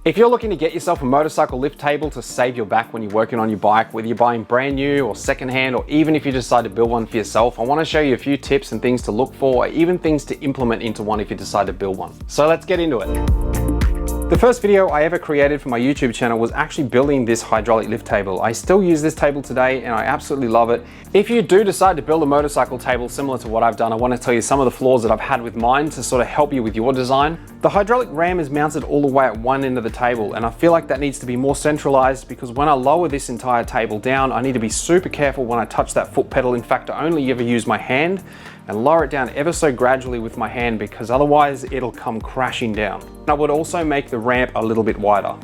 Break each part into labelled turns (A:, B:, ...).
A: If you're looking to get yourself a motorcycle lift table to save your back when you're working on your bike, whether you're buying brand new or secondhand, or even if you decide to build one for yourself, I want to show you a few tips and things to look for, or even things to implement into one if you decide to build one. So let's get into it. The first video I ever created for my YouTube channel was actually building this hydraulic lift table. I still use this table today and I absolutely love it. If you do decide to build a motorcycle table similar to what I've done, I want to tell you some of the flaws that I've had with mine to sort of help you with your design. The hydraulic ram is mounted all the way at one end of the table, and I feel like that needs to be more centralized because when I lower this entire table down, I need to be super careful when I touch that foot pedal. In fact, I only ever use my hand and lower it down ever so gradually with my hand because otherwise it'll come crashing down. I would also make the ramp a little bit wider.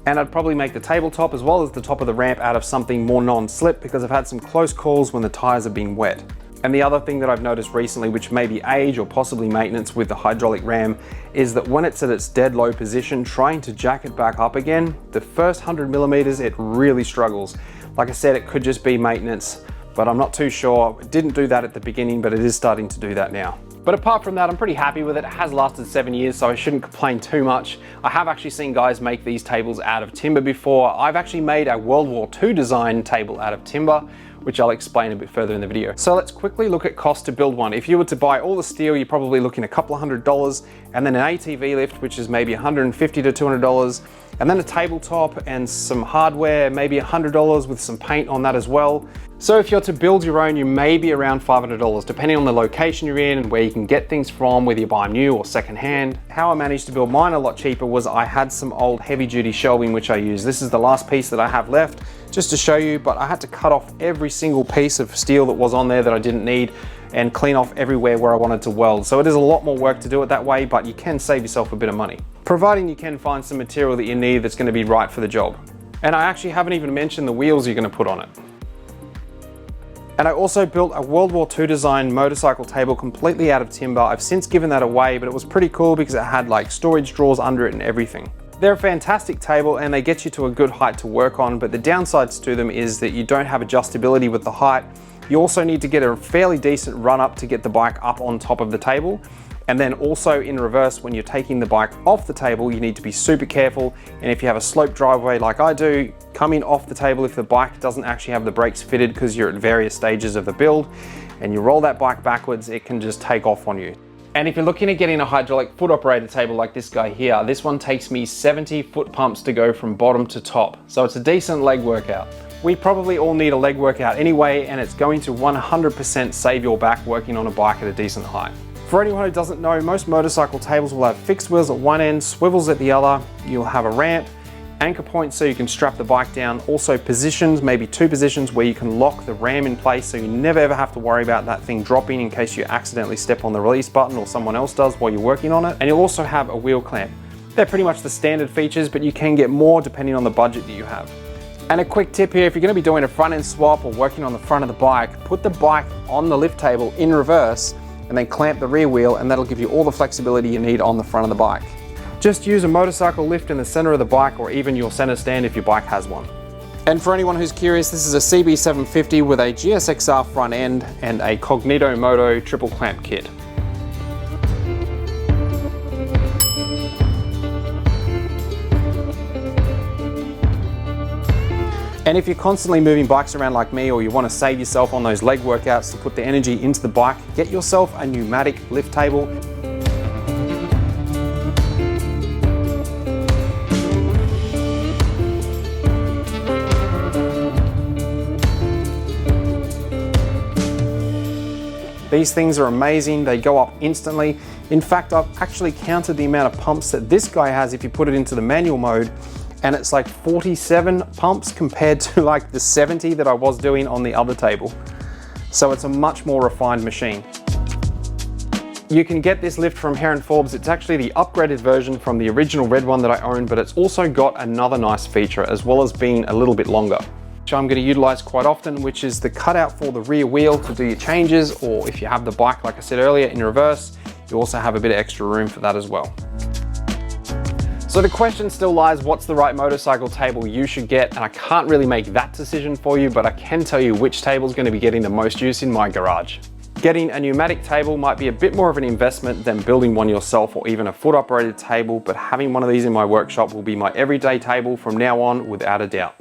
A: And I'd probably make the tabletop as well as the top of the ramp out of something more non-slip because I've had some close calls when the tires have been wet. And the other thing that I've noticed recently, which may be age or possibly maintenance with the hydraulic ram, is that when it's at its dead low position, trying to jack it back up again, the first 100 millimeters, it really struggles. Like I said, it could just be maintenance, but I'm not too sure. It didn't do that at the beginning, but it is starting to do that now. But apart from that, I'm pretty happy with it. It has lasted 7 years, so I shouldn't complain too much. I have actually seen guys make these tables out of timber before. I've actually made a World War II design table out of timber, which I'll explain a bit further in the video. So let's quickly look at cost to build one. If you were to buy all the steel, you're probably looking a couple of $100, and then an ATV lift, which is maybe $150 to $200, and then a tabletop and some hardware, maybe $100 with some paint on that as well. So if you're to build your own, you may be around $500, depending on the location you're in and where you can get things from, whether you buy them new or secondhand. How I managed to build mine a lot cheaper was I had some old heavy duty shelving which I use. This is the last piece that I have left, just to show you, but I had to cut off every single piece of steel that was on there that I didn't need and clean off everywhere where I wanted to weld. So it is a lot more work to do it that way, but you can save yourself a bit of money, providing you can find some material that you need that's going to be right for the job. And I actually haven't even mentioned the wheels you're going to put on it. And I also built a World War II design motorcycle table completely out of timber. I've since given that away, but it was pretty cool because it had like storage drawers under it and everything. They're a fantastic table and they get you to a good height to work on, but the downsides to them is that you don't have adjustability with the height. You also need to get a fairly decent run up to get the bike up on top of the table. And then also in reverse, when you're taking the bike off the table, you need to be super careful. And if you have a slope driveway like I do, coming off the table if the bike doesn't actually have the brakes fitted because you're at various stages of the build and you roll that bike backwards, it can just take off on you. And if you're looking at getting a hydraulic foot operated table like this guy here, this one takes me 70 foot pumps to go from bottom to top. So it's a decent leg workout. We probably all need a leg workout anyway, and it's going to 100% save your back working on a bike at a decent height. For anyone who doesn't know, most motorcycle tables will have fixed wheels at one end, swivels at the other. You'll have a ramp, anchor points so you can strap the bike down. Also positions, maybe 2 positions where you can lock the ram in place so you never ever have to worry about that thing dropping in case you accidentally step on the release button or someone else does while you're working on it. And you'll also have a wheel clamp. They're pretty much the standard features, but you can get more depending on the budget that you have. And a quick tip here, if you're going to be doing a front end swap or working on the front of the bike, put the bike on the lift table in reverse and then clamp the rear wheel, and that'll give you all the flexibility you need on the front of the bike. Just use a motorcycle lift in the center of the bike or even your center stand if your bike has one. And for anyone who's curious, this is a CB750 with a GSXR front end and a Cognito Moto triple clamp kit. And if you're constantly moving bikes around like me, or you want to save yourself on those leg workouts to put the energy into the bike, get yourself a pneumatic lift table. These things are amazing, they go up instantly. In fact, I've actually counted the amount of pumps that this guy has if you put it into the manual mode, and it's like 47 pumps compared to like the 70 that I was doing on the other table. So it's a much more refined machine. You can get this lift from Heron Forbes. It's actually the upgraded version from the original red one that I own, but it's also got another nice feature as well as being a little bit longer, which I'm going to utilize quite often, which is the cutout for the rear wheel to do your changes, or if you have the bike, like I said earlier, in reverse, you also have a bit of extra room for that as well. So the question still lies, what's the right motorcycle table you should get? And I can't really make that decision for you, but I can tell you which table is going to be getting the most use in my garage. Getting a pneumatic table might be a bit more of an investment than building one yourself or even a foot operated table, but having one of these in my workshop will be my everyday table from now on without a doubt.